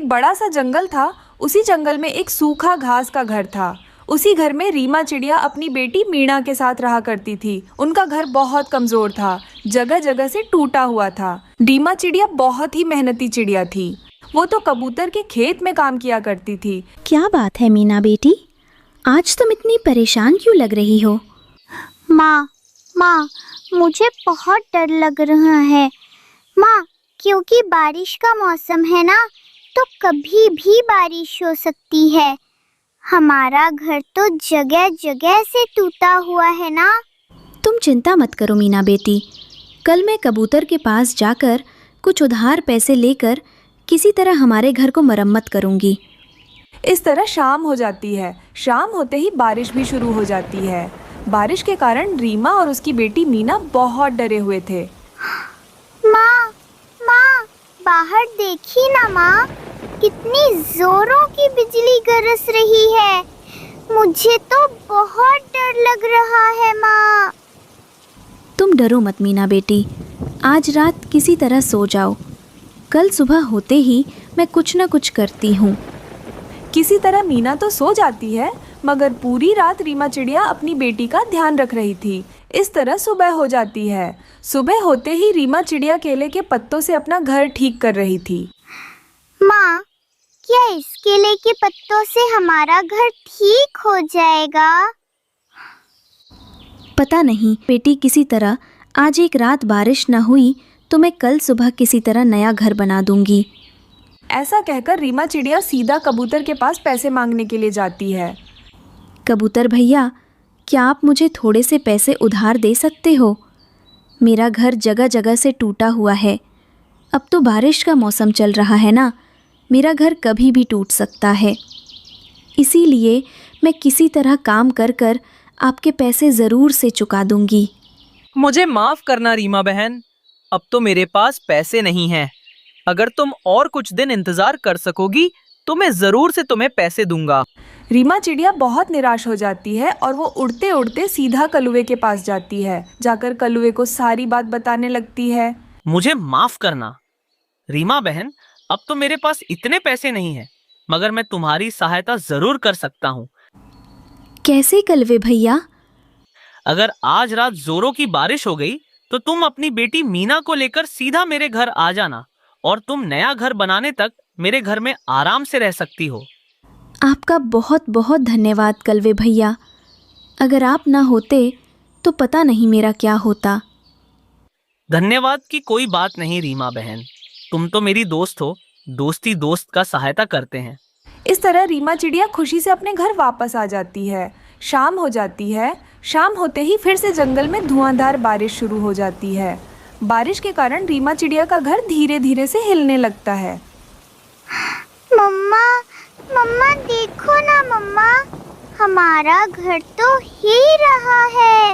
एक बड़ा सा जंगल था। उसी जंगल में एक सूखा घास का घर था। उसी घर में रीमा चिड़िया अपनी बेटी मीणा के साथ रहा करती थी। उनका घर बहुत कमजोर था, जगह जगह से टूटा हुआ था। रीमा चिड़िया बहुत ही मेहनती चिड़िया थी। वो तो कबूतर के खेत में काम किया करती थी। क्या बात है मीना बेटी, आज तुम इतनी परेशान क्यों लग रही हो? माँ, मुझे बहुत डर लग रहा है माँ, क्योंकि बारिश का मौसम है ना, तो कभी भी बारिश हो सकती है। हमारा घर तो जगह जगह से टूटा हुआ है ना। तुम चिंता मत करो मीना बेटी, कल मैं कबूतर के पास जाकर कुछ उधार पैसे लेकर किसी तरह हमारे घर को मरम्मत करूंगी। इस तरह शाम हो जाती है। शाम होते ही बारिश भी शुरू हो जाती है। बारिश के कारण रीमा और उसकी बेटी मीना बहुत डरे हुए थे। माँ, बाहर देखी ना माँ, कितनी जोरों की बिजली गरज रही है। मुझे तो बहुत डर लग रहा है माँ। तुम डरो मत मीना बेटी, आज रात किसी तरह सो जाओ। कल सुबह होते ही मैं कुछ न कुछ करती हूँ। किसी तरह मीना तो सो जाती है, मगर पूरी रात रीमा चिड़िया अपनी बेटी का ध्यान रख रही थी। इस तरह सुबह हो जाती है। सुबह होते ही रीमा चिड़िया केले के पत्तों से अपना घर ठीक कर रही थी। माँ, क्या इस केले के पत्तों से हमारा घर ठीक हो जाएगा? पता नहीं बेटी, किसी तरह आज एक रात बारिश न हुई तो मैं कल सुबह किसी तरह नया घर बना दूंगी। ऐसा कहकर रीमा चिड़िया सीधा कबूतर के पास पैसे मांगने के लिए जाती है। कबूतर भैया, क्या आप मुझे थोड़े से पैसे उधार दे सकते हो? मेरा घर जगह जगह से टूटा हुआ है। अब तो बारिश का मौसम चल रहा है ना, मेरा घर कभी भी टूट सकता है। इसीलिए मैं किसी तरह काम कर कर आपके पैसे ज़रूर से चुका दूंगी। मुझे माफ़ करना रीमा बहन, अब तो मेरे पास पैसे नहीं हैं। अगर तुम और कुछ दिन इंतज़ार कर सकोगी तो मैं ज़रूर से तुम्हें पैसे दूंगा। रीमा चिड़िया बहुत निराश हो जाती है और वो उड़ते उड़ते सीधा कलुए के पास जाती है। जाकर कलुए को सारी बात बताने लगती है। मुझे माफ़ करना रीमा बहन, अब तो मेरे पास इतने पैसे नहीं हैं, मगर मैं तुम्हारी सहायता ज़रूर कर सकता हूँ। कैसे कलवे भैया? अगर आज रात जोरों की बारिश हो गई तो तुम अपनी बेटी मीना को लेकर सीधा मेरे घर आ जाना और तुम नया घर बनाने तक मेरे घर में आराम से रह सकती हो। आपका बहुत बहुत धन्यवाद कलवे भैया, अगर आप ना होते तो पता नहीं मेरा क्या होता। धन्यवाद की कोई बात नहीं रीमा बहन, तुम तो मेरी दोस्त हो, दोस्ती दोस्त का सहायता करते हैं। इस तरह रीमा चिड़िया खुशी से अपने घर वापस आ जाती है। शाम हो जाती है। शाम होते ही फिर से जंगल में धुआंधार बारिश शुरू हो जाती है। बारिश के कारण रीमा चिड़िया का घर धीरे धीरे से हिलने लगता है। मम्मा देखो ना मम्मा, हमारा घर तो हिल रहा है।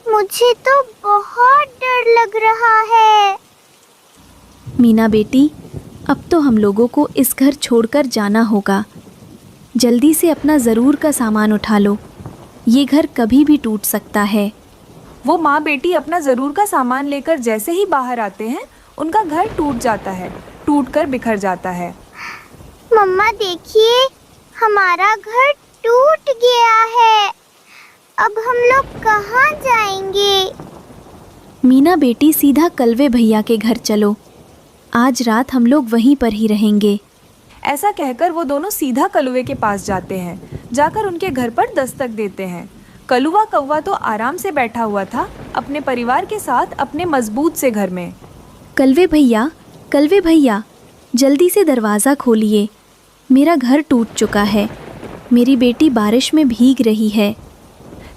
मुझे तो बहुत डर लग रहा है। मीना बेटी, अब तो हम लोगों को इस घर छोड़कर जाना होगा। जल्दी से अपना ज़रूर का सामान उठा लो, ये घर कभी भी टूट सकता है। वो माँ बेटी अपना ज़रूर का सामान लेकर जैसे ही बाहर आते हैं, उनका घर टूट जाता है, टूटकर बिखर जाता है। मम्मा देखिए, हमारा घर टूट गया है। अब हम लोग कहाँ जाएंगे? मीना बेटी, सीधा कलवे भैया के घर चलो। आज रात हम लोग वहीं पर ही रहेंगे। ऐसा कहकर वो दोनों सीधा कलुए के पास जाते हैं। जाकर उनके घर पर दस्तक देते हैं। कलुआ कौवा तो आराम से बैठा हुआ था अपने परिवार के साथ अपने मजबूत से घर में। कलवे भैया, जल्दी से दरवाज़ा खोलिए, मेरा घर टूट चुका है, मेरी बेटी बारिश में भीग रही है।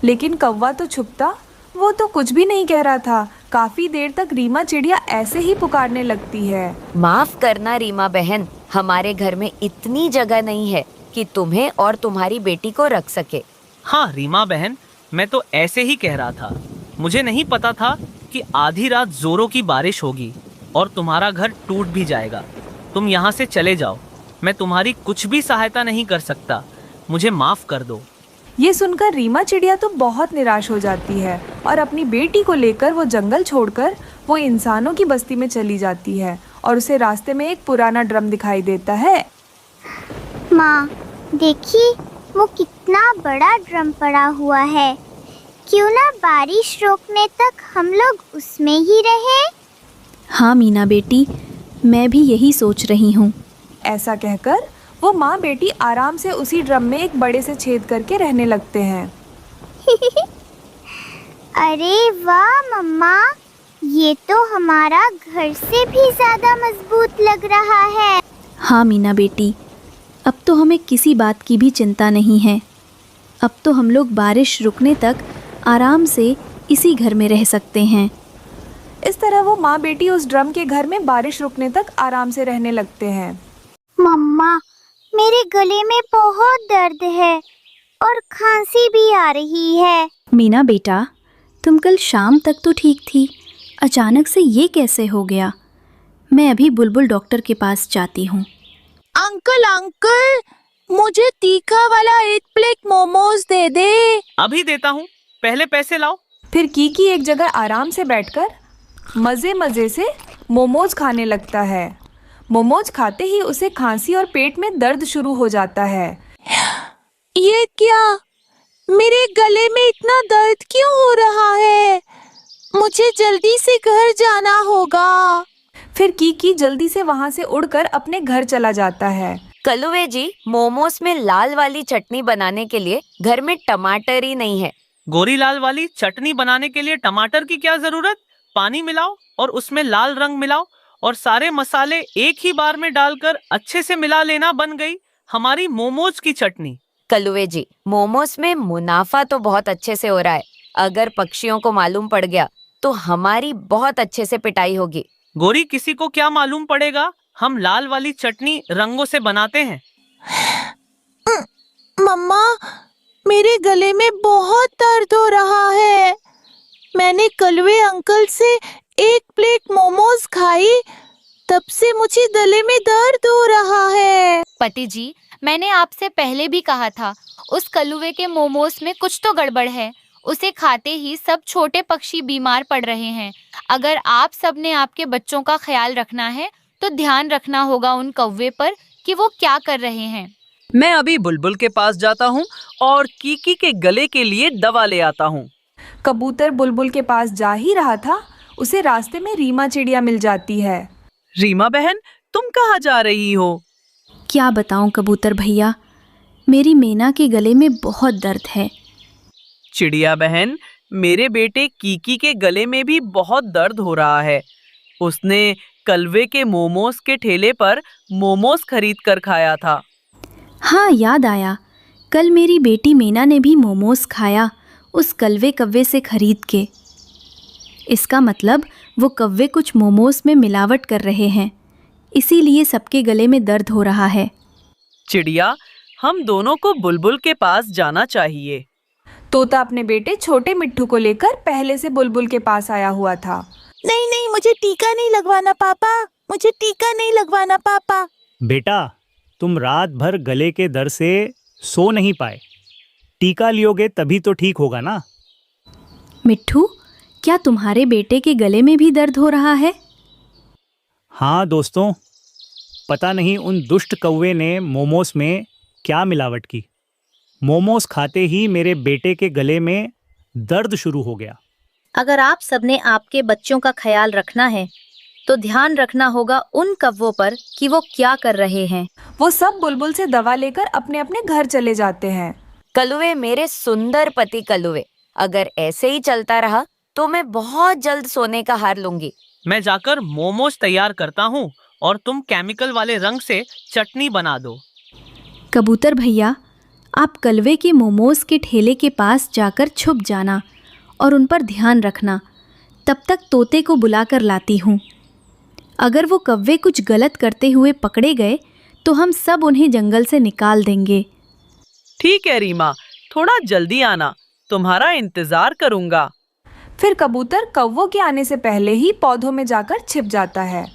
लेकिन कौवा तो छुपता, वो तो कुछ भी नहीं कह रहा था। काफी देर तक रीमा चिड़िया ऐसे ही पुकारने लगती है। माफ करना रीमा बहन, हमारे घर में इतनी जगह नहीं है कि तुम्हें और तुम्हारी बेटी को रख सके। हाँ रीमा बहन, मैं तो ऐसे ही कह रहा था। मुझे नहीं पता था कि आधी रात जोरों की बारिश होगी और तुम्हारा घर टूट भी जाएगा। तुम यहाँ से चले जाओ, मैं तुम्हारी कुछ भी सहायता नहीं कर सकता, मुझे माफ कर दो। ये सुनकर रीमा चिड़िया तो बहुत निराश हो जाती है और अपनी बेटी को लेकर वो जंगल छोड़कर वो इंसानों की बस्ती में चली जाती है और उसे रास्ते में एक पुराना ड्रम दिखाई देता है। माँ, देखिए वो कितना बड़ा ड्रम पड़ा हुआ है। क्यों ना बारिश रोकने तक हम लोग उसमें ही रहे। हाँ मीना बेटी, मैं भी यही सोच रही हूँ। ऐसा कहकर वो माँ बेटी आराम से उसी ड्रम में एक बड़े से छेद करके रहने लगते हैं। अरे वाह मम्मा, ये तो हमारा घर से भी ज्यादा मजबूत लग रहा है। हाँ मीना बेटी, अब तो हमें किसी बात की भी चिंता नहीं है। अब तो हम लोग बारिश रुकने तक आराम से इसी घर में रह सकते हैं। इस तरह वो माँ बेटी उस ड्रम के घर में बारिश रुकने तक आराम से रहने लगते हैं। मम्मा, मेरे गले में बहुत दर्द है और खांसी भी आ रही है। मीना बेटा, तुम कल शाम तक तो ठीक थी, अचानक से ये कैसे हो गया? मैं अभी बुलबुल डॉक्टर के पास जाती हूँ। अंकल अंकल, मुझे तीखा वाला 1 प्लेट मोमोज दे दे। अभी देता हूँ, पहले पैसे लाओ। फिर कीकी एक जगह आराम से बैठकर मज़े मज़े से मोमोज खाने लगता है। मोमोज खाते ही उसे खांसी और पेट में दर्द शुरू हो जाता है। ये क्या? मेरे गले में इतना दर्द क्यों हो रहा है? मुझे जल्दी से घर जाना होगा। फिर कीकी जल्दी से वहाँ से उड़कर अपने घर चला जाता है। कलुए जी, मोमोज में लाल वाली चटनी बनाने के लिए घर में टमाटर ही नहीं है। गोरी लाल वाली चटनी बनाने के लिए टमाटर की क्या जरूरत? पानी मिलाओ और उसमें लाल रंग मिलाओ और सारे मसाले एक ही बार में डालकर अच्छे से मिला लेना, बन गई हमारी मोमोज की चटनी। कलुए जी, मोमोज में मुनाफा तो बहुत अच्छे से हो रहा है। अगर पक्षियों को मालूम पड़ गया तो हमारी बहुत अच्छे से पिटाई होगी। गोरी, किसी को क्या मालूम पड़ेगा? हम लाल वाली चटनी रंगों से बनाते हैं। मम्मा, मेरे गले में बहुत दर्द हो रहा है। मैंने कलवे अंकल से 1 प्लेट मोमोज खाई, तब से मुझे गले में दर्द हो रहा है। पति जी, मैंने आपसे पहले भी कहा था, उस कलुए के मोमोज में कुछ तो गड़बड़ है। उसे खाते ही सब छोटे पक्षी बीमार पड़ रहे हैं। अगर आप सबने आपके बच्चों का ख्याल रखना है तो ध्यान रखना होगा उन कौवे पर कि वो क्या कर रहे हैं। मैं अभी बुलबुल के पास जाता हूँ और कीकी के गले के लिए दवा ले आता हूँ। कबूतर बुलबुल के पास जा ही रहा था, उसे रास्ते में रीमा चिड़िया मिल जाती है। रीमा बहन, तुम कहाँ जा रही हो? क्या बताऊं कबूतर भैया, मेरी मीना के गले में बहुत दर्द है। चिड़िया बहन, मेरे बेटे कीकी के गले में भी बहुत दर्द हो रहा है। उसने कलवे के मोमोज के ठेले पर मोमोज खरीद कर खाया था। हाँ, याद आया, कल मेरी बेटी मीना ने भी मोमोज खाया उस कलवे कव्वे से खरीद के। इसका मतलब वो कव्वे कुछ मोमोज में मिलावट कर रहे हैं, इसीलिए सबके गले में दर्द हो रहा है। चिड़िया, हम दोनों को बुलबुल के पास जाना चाहिए। तोता अपने बेटे छोटे मिट्ठू को लेकर पहले से बुलबुल के पास आया हुआ था। नहीं नहीं, मुझे टीका नहीं लगवाना पापा, मुझे टीका नहीं लगवाना पापा। बेटा, तुम रात भर गले के दर्द से सो नहीं पाए, टीका लियोगे तभी तो ठीक होगा ना। मिट्ठू, क्या तुम्हारे बेटे के गले में भी दर्द हो रहा है? हाँ दोस्तों, पता नहीं उन दुष्ट कौवे ने मोमोज में क्या मिलावट की। मोमोज खाते ही मेरे बेटे के गले में दर्द शुरू हो गया। अगर आप सबने आपके बच्चों का ख्याल रखना है तो ध्यान रखना होगा उन कौवों पर कि वो क्या कर रहे हैं। वो सब बुलबुल से दवा लेकर अपने अपने घर चले जाते हैं। कलुए, मेरे सुंदर पति कलुए, अगर ऐसे ही चलता रहा तो मैं बहुत जल्द सोने का हार लूंगी। मैं जाकर मोमोज तैयार करता हूँ और तुम केमिकल वाले रंग से चटनी बना दो। कबूतर भैया, आप कलवे के मोमोज के ठेले के पास जाकर छुप जाना और उन पर ध्यान रखना। तब तक तोते को बुलाकर लाती हूँ। अगर वो कौवे कुछ गलत करते हुए पकड़े गए तो हम सब उन्हें जंगल से निकाल देंगे। ठीक है रीमा, थोड़ा जल्दी आना, तुम्हारा इंतजार करूंगा। फिर कबूतर कौवों के आने से पहले ही पौधों में जाकर छिप जाता है।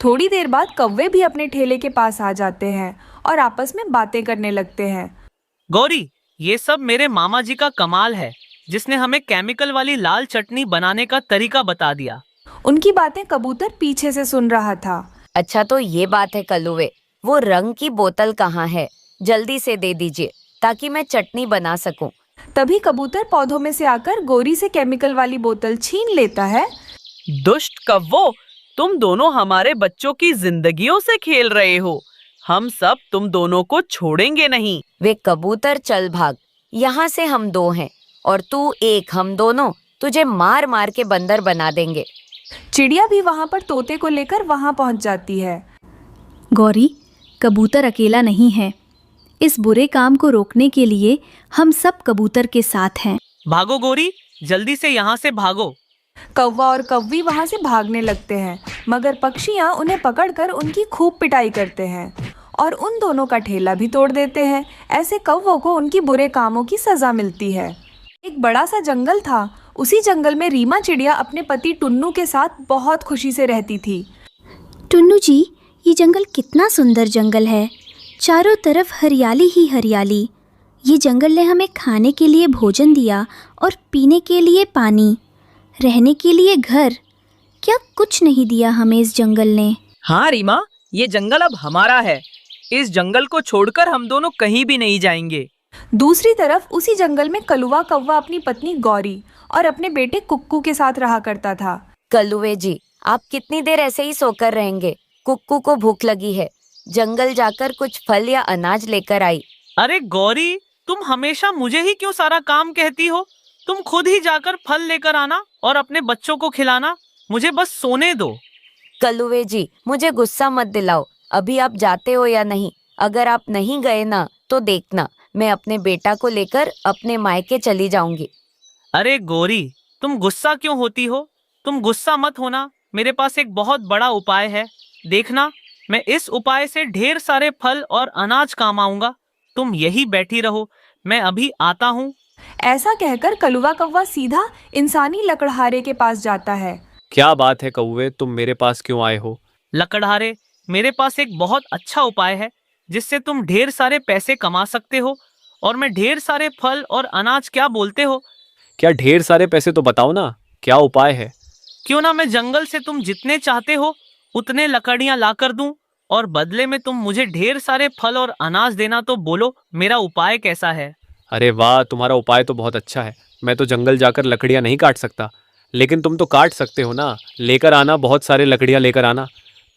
थोड़ी देर बाद कौवे भी अपने ठेले के पास आ जाते हैं और आपस में बातें करने लगते हैं। गौरी, ये सब मेरे मामा जी का कमाल है, जिसने हमें केमिकल वाली लाल चटनी बनाने का तरीका बता दिया। उनकी बातें कबूतर पीछे से सुन रहा था। अच्छा तो ये बात है कलुवे, वो रंग की बोतल कहाँ है? जल्दी से दे दीजिए ताकि मैं चटनी बना सकूं। तभी कबूतर पौधों में से आकर गोरी से केमिकल वाली बोतल छीन लेता है। दुष्ट कव्वो, तुम दोनों हमारे बच्चों की जिंदगियों से खेल रहे हो। हम सब तुम दोनों को छोड़ेंगे नहीं। वे कबूतर चल भाग, यहाँ से हम 2 हैं और तू 1, हम दोनों तुझे मार मार के बंदर बना देंगे। चिड़िया भी वहाँ पर तोते को लेकर वहाँ पहुँच जाती है। गौरी, कबूतर अकेला नहीं है। इस बुरे काम को रोकने के लिए हम सब कबूतर के साथ हैं। भागो गोरी, जल्दी से यहाँ से भागो। कौवा और कौवी वहाँ से भागने लगते हैं, मगर पक्षियाँ उन्हें पकड़कर उनकी खूब पिटाई करते हैं और उन दोनों का ठेला भी तोड़ देते हैं। ऐसे कौवों को उनकी बुरे कामों की सजा मिलती है। एक बड़ा सा जंगल था। उसी जंगल में रीमा चिड़िया अपने पति टुन्नू के साथ बहुत खुशी से रहती थी। टुन्नू जी, ये जंगल कितना सुंदर जंगल है। चारों तरफ हरियाली ही हरियाली। ये जंगल ने हमें खाने के लिए भोजन दिया और पीने के लिए पानी, रहने के लिए घर। क्या कुछ नहीं दिया हमें इस जंगल ने। हाँ रीमा, ये जंगल अब हमारा है। इस जंगल को छोड़कर हम दोनों कहीं भी नहीं जाएंगे। दूसरी तरफ उसी जंगल में कलुआ कौवा अपनी पत्नी गौरी और अपने बेटे कुक्कू के साथ रहा करता था। कलुवे जी, आप कितनी देर ऐसे ही सोकर रहेंगे? कुक्कू को भूख लगी है, जंगल जाकर कुछ फल या अनाज लेकर आई। अरे गौरी, तुम हमेशा मुझे ही क्यों सारा काम कहती हो? तुम खुद ही जाकर फल लेकर आना और अपने बच्चों को खिलाना। मुझे बस सोने दो। कलुवे जी, मुझे गुस्सा मत दिलाओ। अभी आप जाते हो या नहीं? अगर आप नहीं गए ना तो देखना, मैं अपने बेटा को लेकर अपने मायके चली जाऊंगी। अरे गौरी, तुम गुस्सा क्यों होती हो? तुम गुस्सा मत होना। मेरे पास एक बहुत बड़ा उपाय है। देखना, मैं इस उपाय से ढेर सारे फल और अनाज काम आऊंगा। तुम यही बैठी रहो, मैं अभी आता हूँ। ऐसा कहकर कलुआ कौवा सीधा इंसानी लकड़हारे के पास जाता है। क्या बात है कौवे, तुम मेरे पास क्यों आए हो? लकड़हारे, मेरे पास एक बहुत अच्छा उपाय है जिससे तुम ढेर सारे पैसे कमा सकते हो। और मैं ढेर सारे फल और अनाज, क्या बोलते हो? क्या ढेर सारे पैसे तो बताओ ना, क्या उपाय है? क्यों ना मैं जंगल से तुम जितने चाहते हो उतने लकड़ियां ला कर दूं और बदले में तुम मुझे ढेर सारे फल और अनाज देना। तो बोलो, मेरा उपाय कैसा है? अरे वाह, तुम्हारा उपाय तो बहुत अच्छा है। मैं तो जंगल जाकर लकड़ियाँ नहीं काट सकता, लेकिन तुम तो काट सकते हो ना। लेकर आना, बहुत सारे लकड़ियाँ लेकर आना।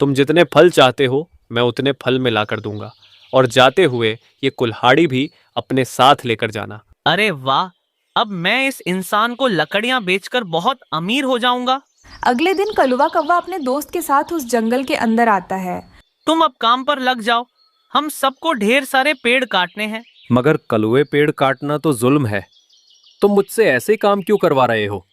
तुम जितने फल चाहते हो मैं उतने फल में ला कर दूंगा, और जाते हुए ये कुल्हाड़ी भी अपने साथ लेकर जाना। अरे वाह, अब मैं इस इंसान को लकड़ियां बेचकर बहुत अमीर हो जाऊंगा। अगले दिन कलुआ कौवा अपने दोस्त के साथ उस जंगल के अंदर आता है। तुम अब काम पर लग जाओ, हम सबको ढेर सारे पेड़ काटने हैं। मगर कलुए, पेड़ काटना तो जुल्म है। तुम मुझसे ऐसे काम क्यों करवा रहे हो?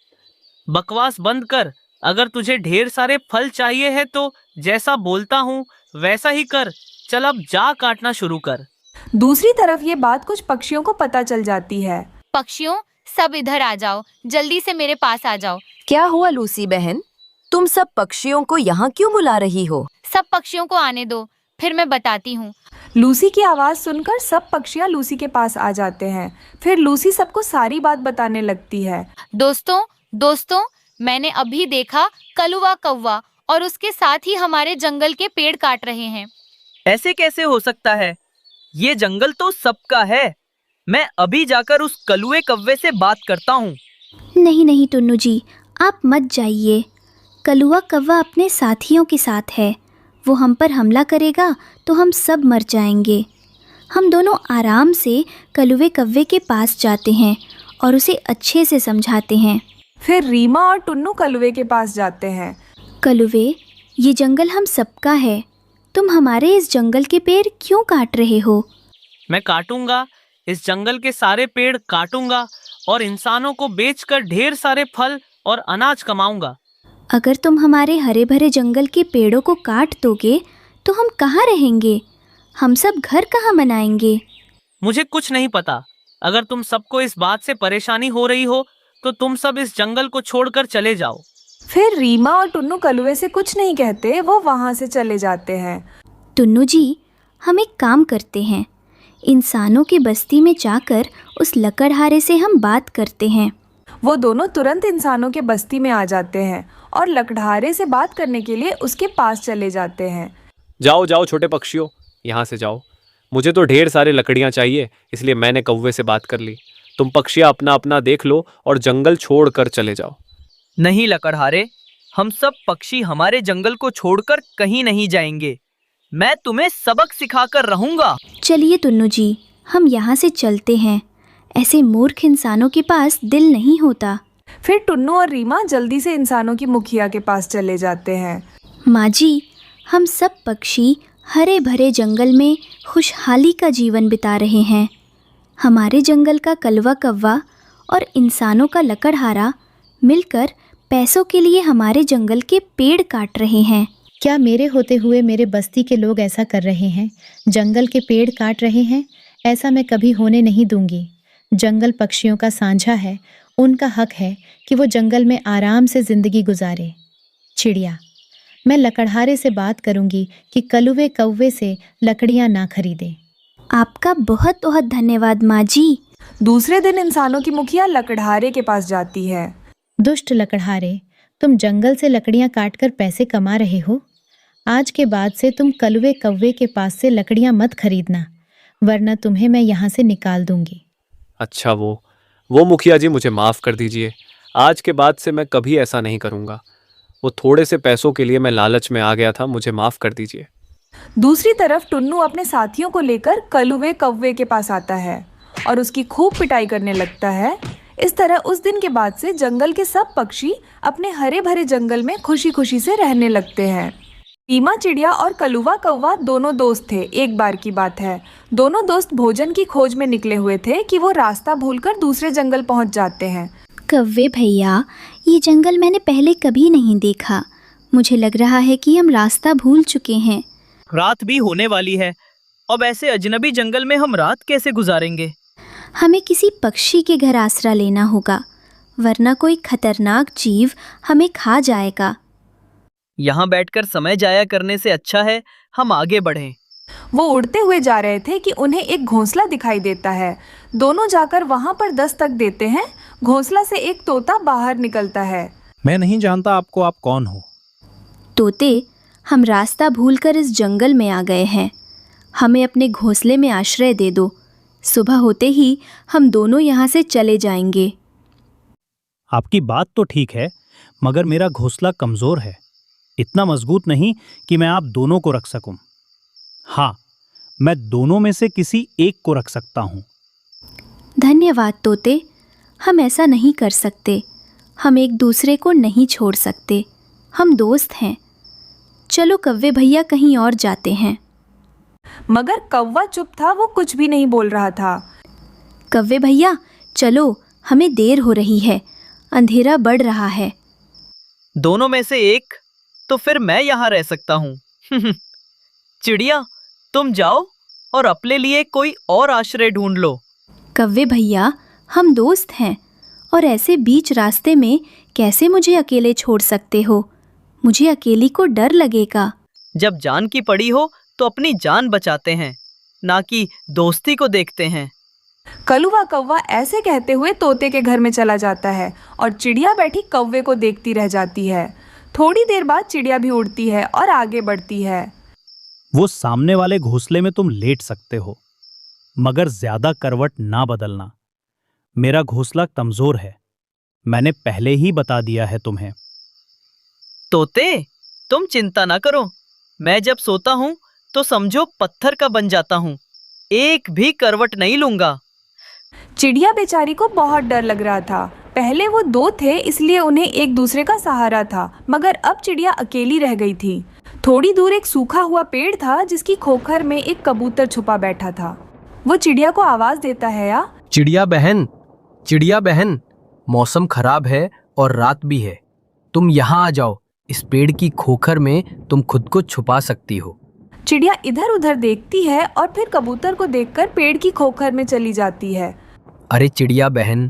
बकवास बंद कर। अगर तुझे ढेर सारे फल चाहिए है तो जैसा बोलता हूँ वैसा ही कर। चल अब जा काटना शुरू कर। दूसरी तरफ ये बात कुछ पक्षियों को पता चल जाती है। पक्षियों, सब इधर आ जाओ, जल्दी से मेरे पास आ जाओ। क्या हुआ लूसी बहन, तुम सब पक्षियों को यहाँ क्यों बुला रही हो? सब पक्षियों को आने दो, फिर मैं बताती हूँ। लूसी की आवाज़ सुनकर सब पक्षियाँ लूसी के पास आ जाते हैं। फिर लूसी सबको सारी बात बताने लगती है। दोस्तों, मैंने अभी देखा कलुआ कौवा और उसके साथ ही हमारे जंगल के पेड़ काट रहे हैं। ऐसे कैसे हो सकता है? ये जंगल तो सबका है। मैं अभी जाकर उस कलुए कव्वे से बात करता हूँ। नहीं नहीं टुन्नू जी, आप मत जाइए। कलुआ कौवा अपने साथियों के साथ है। वो हम पर हमला करेगा तो हम सब मर जाएंगे। हम दोनों आराम से कलुए कव्वे के पास जाते हैं और उसे अच्छे से समझाते हैं। फिर रीमा और टुन्नू कलुए के पास जाते हैं। कलुए, ये जंगल हम सबका है। तुम हमारे इस जंगल के पेड़ क्यों काट रहे हो? मैं काटूंगा, इस जंगल के सारे पेड़ काटूंगा और इंसानों को बेचकर ढेर सारे फल और अनाज कमाऊंगा। अगर तुम हमारे हरे भरे जंगल के पेड़ों को काट दोगे तो हम कहाँ रहेंगे? हम सब घर कहाँ बनाएंगे? मुझे कुछ नहीं पता। अगर तुम सबको इस बात से परेशानी हो रही हो तो तुम सब इस जंगल को छोड़कर चले जाओ। फिर रीमा और टुन्नू कलुए से कुछ नहीं कहते, वो वहाँ से चले जाते हैं। टुन्नू जी, हम एक काम करते हैं। इंसानों की बस्ती में जाकर उस लकड़हारे से हम बात करते हैं। वो दोनों तुरंत इंसानों के बस्ती में आ जाते हैं और लकड़हारे से बात करने के लिए उसके पास चले जाते हैं। जाओ जाओ छोटे पक्षियों, यहाँ से जाओ। मुझे तो ढेर सारी लकड़ियाँ चाहिए, इसलिए मैंने कौवे से बात कर ली। तुम पक्षियाँ अपना अपना देख लो और जंगल छोड़ कर चले जाओ। नहीं लकड़हारे, हम सब पक्षी हमारे जंगल को छोड़कर कहीं नहीं जाएंगे। मैं तुम्हें सबक सिखाकर रहूंगा। चलिए टुन्नू जी, हम यहाँ से चलते हैं। ऐसे मूर्ख इंसानों के पास दिल नहीं होता। फिर टुन्नू और रीमा जल्दी से इंसानों की मुखिया के पास चले जाते हैं। माँ जी, हम सब पक्षी हरे भरे जंगल में खुशहाली का जीवन बिता रहे हैं। हमारे जंगल का कलवा कव्वा और इंसानों का लकड़हारा मिलकर पैसों के लिए हमारे जंगल के पेड़ काट रहे हैं। क्या मेरे होते हुए मेरे बस्ती के लोग ऐसा कर रहे हैं? जंगल के पेड़ काट रहे हैं? ऐसा मैं कभी होने नहीं दूंगी। जंगल पक्षियों का साझा है, उनका हक है कि वो जंगल में आराम से जिंदगी गुजारे। चिड़िया, मैं लकड़हारे से बात करूंगी कि कलुवे कौवे से लकड़ियां ना खरीदे। आपका बहुत बहुत धन्यवाद माँ जी। दूसरे दिन इंसानों की मुखिया लकड़हारे के पास जाती है। दुष्ट लकड़हारे, तुम जंगल से लकड़ियां काटकर पैसे कमा रहे हो। आज के बाद से तुम कलुवे कौवे के पास से लकड़ियां मत खरीदना, वरना तुम्हें मैं यहाँ से निकाल दूंगी। अच्छा वो मुखिया जी, मुझे माफ़ कर दीजिए। आज के बाद से मैं कभी ऐसा नहीं करूँगा। वो थोड़े से पैसों के लिए मैं लालच में आ गया था, मुझे माफ़ कर दीजिए। दूसरी तरफ टुन्नू अपने साथियों को लेकर कलुवे कौवे के पास आता है और उसकी खूब पिटाई करने लगता है। इस तरह उस दिन के बाद से जंगल के सब पक्षी अपने हरे भरे जंगल में खुशी खुशी से रहने लगते हैं। रीमा चिड़िया और कलुवा कौवा दोनों दोस्त थे। एक बार की बात है, दोनों दोस्त भोजन की खोज में निकले हुए थे कि वो रास्ता भूलकर दूसरे जंगल पहुंच जाते हैं। कव्वे भैया, ये जंगल मैंने पहले कभी नहीं देखा। मुझे लग रहा है कि हम रास्ता भूल चुके हैं। रात भी होने वाली है। अब ऐसे अजनबी जंगल में हम रात कैसे गुजारेंगे? हमें किसी पक्षी के घर आसरा लेना होगा, वरना कोई खतरनाक जीव हमें खा जाएगा। यहाँ बैठकर समय जाया करने से अच्छा है हम आगे बढ़ें। वो उड़ते हुए जा रहे थे कि उन्हें एक घोंसला दिखाई देता है। दोनों जाकर वहां पर दस्तक देते हैं। घोंसला से एक तोता बाहर निकलता है। मैं नहीं जानता आप कौन हो। तोते, हम रास्ता भूलकर इस जंगल में आ गए हैं। हमें अपने घोंसले में आश्रय दे दो। सुबह होते ही हम दोनों यहाँ से चले जाएंगे। आपकी बात तो ठीक है, मगर मेरा घोंसला कमज़ोर है, इतना मजबूत नहीं कि मैं आप दोनों को रख सकूं। हाँ, मैं दोनों में से किसी एक को रख सकता हूँ। धन्यवाद तोते, हम ऐसा नहीं कर सकते। हम एक दूसरे को नहीं छोड़ सकते। हम दोस्त हैं। चलो कव्वे भैया, कहीं और जाते हैं। मगर कौवा चुप था, वो कुछ भी नहीं बोल रहा था। कव्वे भैया चलो, हमें देर हो रही है, अंधेरा बढ़ रहा है। दोनों में से एक, तो फिर मैं यहाँ रह सकता हूँ। चिड़िया, तुम जाओ और अपने लिए कोई और आश्रय ढूंढ लो। कव्वे भैया, हम दोस्त हैं और ऐसे बीच रास्ते में कैसे मुझे अकेले छोड़ सकते हो? मुझे अकेली को डर लगेगा। जब जान की पड़ी हो तो अपनी जान बचाते हैं, ना कि दोस्ती को देखते हैं। कलुवा कौवा ऐसे कहते हुए तोते के घर में चला जाता है और चिड़िया बैठी कौवे को देखती रह जाती है। थोड़ी देर बाद चिड़िया भी उड़ती है और आगे बढ़ती है। वो सामने वाले घोंसले में तुम लेट सकते हो, मगर ज्यादा करवट ना बदलना। मेरा घोंसला कमजोर है, मैंने पहले ही बता दिया है तुम्हें। तोते, तुम चिंता ना करो। मैं जब सोता हूँ तो समझो पत्थर का बन जाता हूँ। एक भी करवट नहीं लूंगा। चिड़िया बेचारी को बहुत डर लग रहा था। पहले वो दो थे, इसलिए उन्हें एक दूसरे का सहारा था, मगर अब चिड़िया अकेली रह गई थी। थोड़ी दूर एक सूखा हुआ पेड़ था जिसकी खोखर में एक कबूतर छुपा बैठा था। वो चिड़िया को आवाज देता है, या चिड़िया बहन, मौसम खराब है और रात भी है। तुम यहाँ आ जाओ, इस पेड़ की खोखर में तुम खुद को छुपा सकती हो। चिड़िया इधर उधर देखती है और फिर कबूतर को देखकर पेड़ की खोखर में चली जाती है। अरे चिड़िया बहन,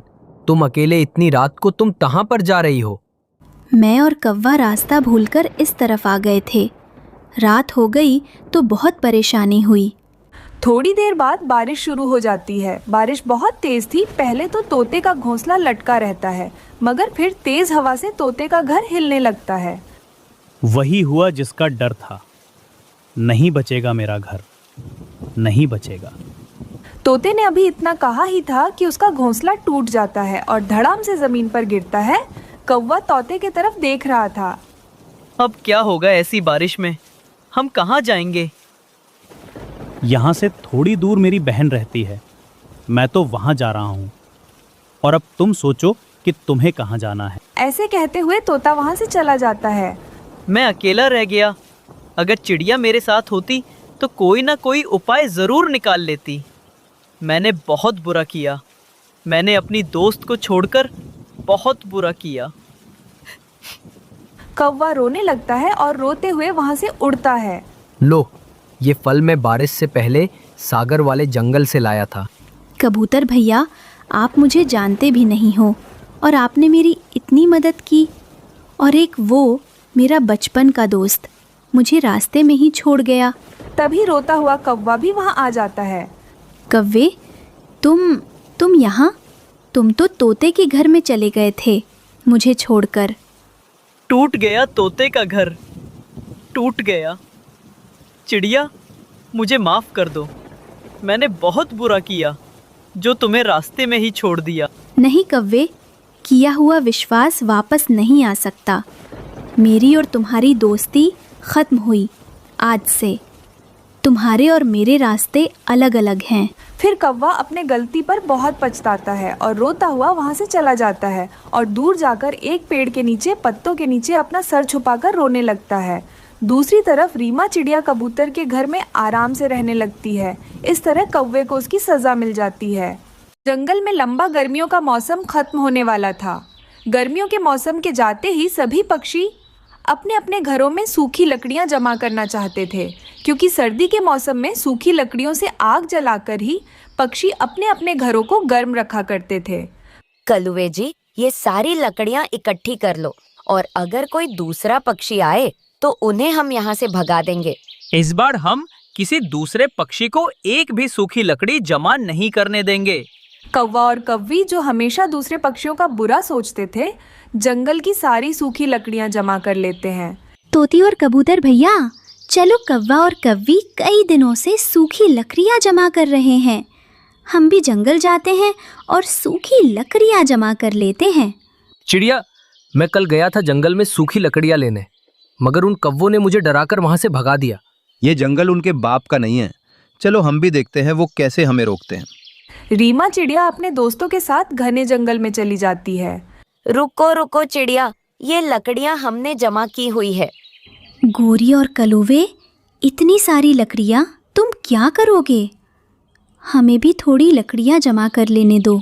तुम अकेले इतनी रात को तुम कहाँ पर जा रही हो? मैं और कौवा रास्ता भूलकर इस तरफ आ गए थे। रात हो गई तो बहुत परेशानी हुई। थोड़ी देर बाद बारिश शुरू हो जाती है। बारिश बहुत तेज थी। पहले तो तोते का घोंसला लटका रहता है, मगर फिर तेज हवा से तोते का घर हिलने लगता है। वही हुआ जिसका डर था। नहीं बचेगा मेरा घर, नहीं बचेगा। तोते ने अभी इतना कहा ही था कि उसका घोंसला टूट जाता है और धड़ाम से जमीन पर गिरता है। कौवा तोते की तरफ देख रहा था। अब क्या होगा ऐसी बारिश में? हम कहाँ जाएंगे? यहाँ से थोड़ी दूर मेरी बहन रहती है, मैं तो वहाँ जा रहा हूँ। और अब तुम सोचो कि तुम्हें कहाँ जाना है। ऐसे कहते हुए तोता वहाँ से चला जाता है। मैं अकेला रह गया। अगर चिड़िया मेरे साथ होती तो कोई ना कोई उपाय ज़रूर निकाल लेती। मैंने बहुत बुरा किया। मैंने अपनी दोस्त को छोड़कर बहुत बुरा किया। कौवा रोने लगता है और रोते हुए वहाँ से उड़ता है। लो, ये फल मैं बारिश से पहले सागर वाले जंगल से लाया था। कबूतर भैया, आप मुझे जानते भी नहीं हो और आपने मेरी इतनी मदद की। और एक वो मेरा बचपन का दोस्त मुझे रास्ते में ही छोड़ गया। तभी रोता हुआ कौवा भी वहाँ आ जाता है। कव्वे, तुम यहाँ? तुम तो तोते के घर में चले गए थे मुझे छोड़कर। टूट गया तोते का घर, टूट गया। चिड़िया, मुझे माफ़ कर दो। मैंने बहुत बुरा किया जो तुम्हें रास्ते में ही छोड़ दिया। नहीं कव्वे, किया हुआ विश्वास वापस नहीं आ सकता। मेरी और तुम्हारी दोस्ती ख़त्म हुई आज से। तुम्हारे और मेरे रास्ते अलग अलग हैं। फिर कौवा अपने गलती पर बहुत पछताता है और रोता हुआ वहाँ से चला जाता है और दूर जाकर एक पेड़ के नीचे पत्तों के नीचे अपना सर छुपाकर रोने लगता है। दूसरी तरफ रीमा चिड़िया कबूतर के घर में आराम से रहने लगती है। इस तरह कौवे को उसकी सज़ा मिल जाती है। जंगल में लंबा गर्मियों का मौसम खत्म होने वाला था। गर्मियों के मौसम के जाते ही सभी पक्षी अपने अपने घरों में सूखी लकड़ियां जमा करना चाहते थे, क्योंकि सर्दी के मौसम में सूखी लकड़ियों से आग जलाकर ही पक्षी अपने अपने घरों को गर्म रखा करते थे। कलुए जी, ये सारी लकड़ियाँ इकट्ठी कर लो और अगर कोई दूसरा पक्षी आए तो उन्हें हम यहाँ से भगा देंगे। इस बार हम किसी दूसरे पक्षी को एक भी सूखी लकड़ी जमा नहीं करने देंगे। कौवा और कव्वी, जो हमेशा दूसरे पक्षियों का बुरा सोचते थे, जंगल की सारी सूखी लकड़ियां जमा कर लेते हैं। तोती और कबूतर भैया, चलो कौवा और कव्वी कई दिनों से सूखी लकड़ियाँ जमा कर रहे हैं। हम भी जंगल जाते हैं और सूखी लकड़ियाँ जमा कर लेते हैं। चिड़िया, मैं कल गया था जंगल में सूखी लकड़ियाँ लेने, मगर उन कौवों ने मुझे डराकर वहाँ से भगा दिया। ये जंगल उनके बाप का नहीं है। चलो हम भी देखते हैं वो कैसे हमें रोकते हैं। रीमा चिड़िया अपने दोस्तों के साथ घने जंगल में चली जाती है। रुको रुको चिड़िया, ये लकड़ियाँ हमने जमा की हुई है। गोरी और कलुवे, इतनी सारी लकड़ियाँ तुम क्या करोगे? हमें भी थोड़ी लकड़ियाँ जमा कर लेने दो।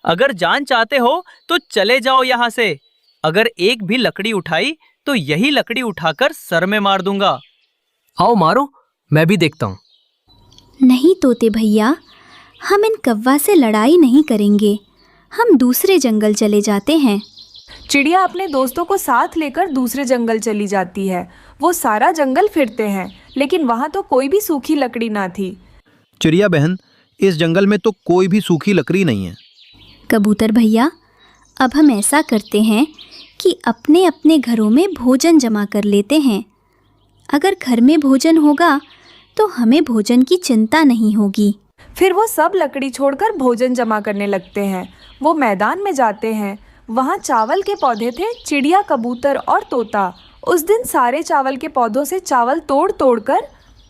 अगर जान चाहते हो तो चले जाओ यहाँ से। अगर एक भी लकड़ी उठाई तो यही लकड़ी उठाकर सर में मार दूंगा। आओ मारो, मैं भी देखता हूँ। नहीं तोते भैया, हम इन कौवा से लड़ाई नहीं करेंगे। हम दूसरे जंगल चले जाते हैं। चिड़िया अपने दोस्तों को साथ लेकर दूसरे जंगल चली जाती है। वो सारा जंगल फिरते हैं, लेकिन वहाँ तो कोई भी सूखी लकड़ी ना थी। चिड़िया बहन, इस जंगल में तो कोई भी सूखी लकड़ी नहीं है। कबूतर भैया, अब हम ऐसा करते हैं कि अपने अपने घरों में भोजन जमा कर लेते हैं। अगर घर में भोजन होगा तो हमें भोजन की चिंता नहीं होगी। फिर वो सब लकड़ी छोड़कर भोजन जमा करने लगते हैं। वो मैदान में जाते हैं। वहाँ चावल के पौधे थे। चिड़िया, कबूतर और तोता उस दिन सारे चावल के पौधों से चावल तोड़ तोड़ कर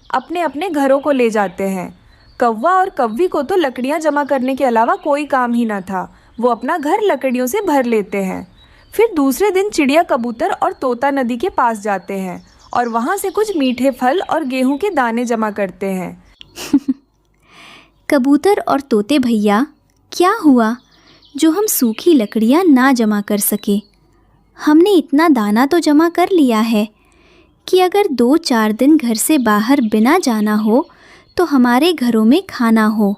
अपने अपने घरों को ले जाते हैं। कौवा और कव्वी को तो लकड़ियाँ जमा करने के अलावा कोई काम ही ना था। वो अपना घर लकड़ियों से भर लेते हैं। फिर दूसरे दिन चिड़िया, कबूतर और तोता नदी के पास जाते हैं और वहाँ से कुछ मीठे फल और गेहूं के दाने जमा करते हैं। कबूतर और तोते भैया, क्या हुआ जो हम सूखी लकड़ियाँ ना जमा कर सके? हमने इतना दाना तो जमा कर लिया है कि अगर 2-4 दिन घर से बाहर बिना जाना हो तो हमारे घरों में खाना हो।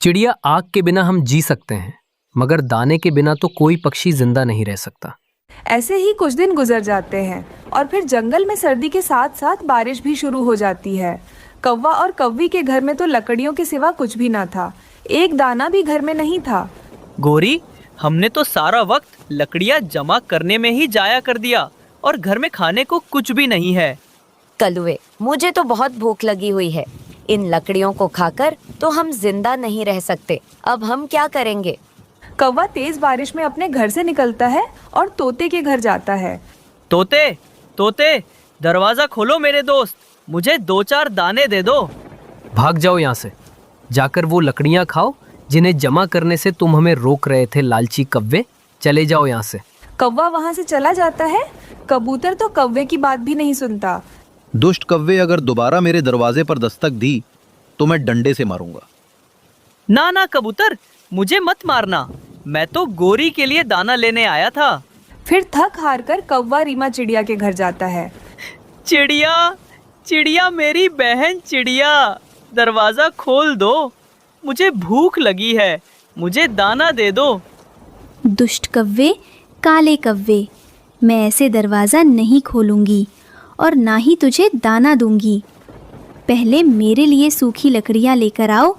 चिड़िया, आग के बिना हम जी सकते हैं, मगर दाने के बिना तो कोई पक्षी जिंदा नहीं रह सकता। ऐसे ही कुछ दिन गुजर जाते हैं और फिर जंगल में सर्दी के साथ साथ बारिश भी शुरू हो जाती है। कौवा और कौवी के घर में तो लकड़ियों के सिवा कुछ भी ना था। एक दाना भी घर में नहीं था। गोरी, हमने तो सारा वक्त लकड़ियाँ जमा करने में ही जाया कर दिया और घर में खाने को कुछ भी नहीं है। कलुए, मुझे तो बहुत भूख लगी हुई है। इन लकड़ियों को खाकर तो हम जिंदा नहीं रह सकते। अब हम क्या करेंगे? कौवा तेज बारिश में अपने घर से निकलता है और तोते के घर जाता है। तोते, तोते, दरवाजा खोलो मेरे दोस्त, मुझे 2-4 दाने दे दो। भाग जाओ यहाँ से, जाकर वो लकड़ियाँ खाओ जिन्हें जमा करने से तुम हमें रोक रहे थे लालची कव्वे। चले जाओ यहाँ से। कौवा वहाँ से चला जाता है। कबूतर तो कौवे की बात भी नहीं सुनता। दुष्ट कव्वे अगर दोबारा मेरे दरवाजे पर दस्तक दी तो मैं डंडे से मारूंगा। ना ना कबूतर, मुझे मत मारना, मैं तो गोरी के लिए दाना लेने आया था। फिर थक हार कर कौवा रीमा चिड़िया के घर जाता है। चिड़िया, चिड़िया मेरी बहन चिड़िया, दरवाजा खोल दो, मुझे भूख लगी है, मुझे दाना दे दो। दुष्ट कव्वे, काले कव्वे, मैं ऐसे दरवाज़ा नहीं खोलूंगी और ना ही तुझे दाना दूंगी। पहले मेरे लिए सूखी लकड़ियाँ लेकर आओ,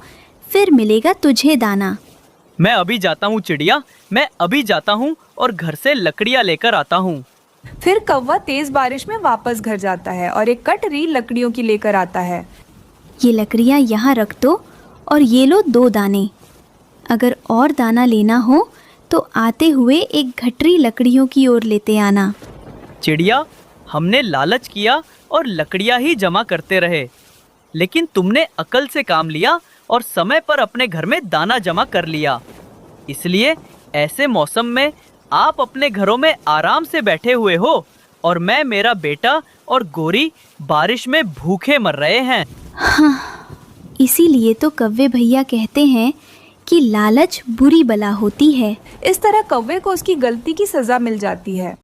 फिर मिलेगा तुझे दाना। मैं अभी जाता हूँ चिड़िया, मैं अभी जाता हूँ और घर से लकड़ियाँ लेकर आता हूँ। फिर कौवा तेज बारिश में वापस घर जाता है और एक कटोरी लकड़ियों की लेकर आता है। ये लकड़ियाँ यहाँ रख दो और ये लो 2 दाने। अगर और दाना लेना हो तो आते हुए एक गठरी लकड़ियों की ओर लेते आना। चिड़िया, हमने लालच किया और लकड़ियाँ ही जमा करते रहे, लेकिन तुमने अकल से काम लिया और समय पर अपने घर में दाना जमा कर लिया। इसलिए ऐसे मौसम में आप अपने घरों में आराम से बैठे हुए हो और मैं, मेरा बेटा और गोरी बारिश में भूखे मर रहे हैं। हाँ, इसीलिए तो कव्वे भैया कहते हैं कि लालच बुरी बला होती है। इस तरह कौवे को उसकी गलती की सजा मिल जाती है।